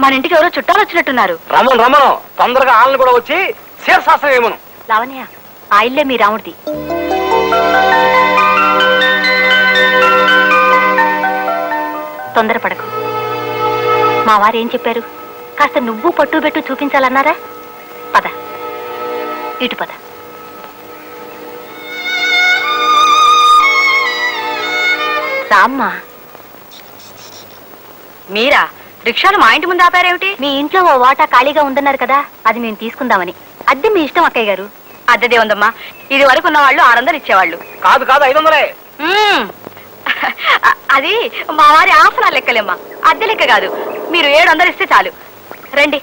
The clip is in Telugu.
మన ఇంటికి ఎవరో చుట్టాలు వచ్చినట్టున్నారు. రమణ రమణ తొందరగా ఆళ్ళని కూడా వచ్చి శీర్షాస్త్రం ఏమను. లావణ్య, ఆ ఇల్లే మీ రాముడిది. తొందరపడకు. మా వారు ఏం చెప్పారు? కాస్త నువ్వు పట్టు పెట్టు చూపించాలన్నారా? పద, ఇటు పద. రామ్మా. మీరా రిక్షాను మా ఇంటి ముందు ఆపారేమిటి? మీ ఇంట్లో ఓ వాటా ఖాళీగా ఉందన్నారు కదా, అది మేము తీసుకుందామని. అద్దె మీ ఇష్టం అక్కయ్య గారు. అద్దెదే ఉందమ్మా. ఇది వరకు ఉన్న వాళ్ళు 600 ఇచ్చేవాళ్ళు. కాదు 500. అది మా వారి ఆసనాలు లెక్కలేమ్మా, అద్దె లెక్క కాదు. మీరు 700 ఇస్తే చాలు. రండి.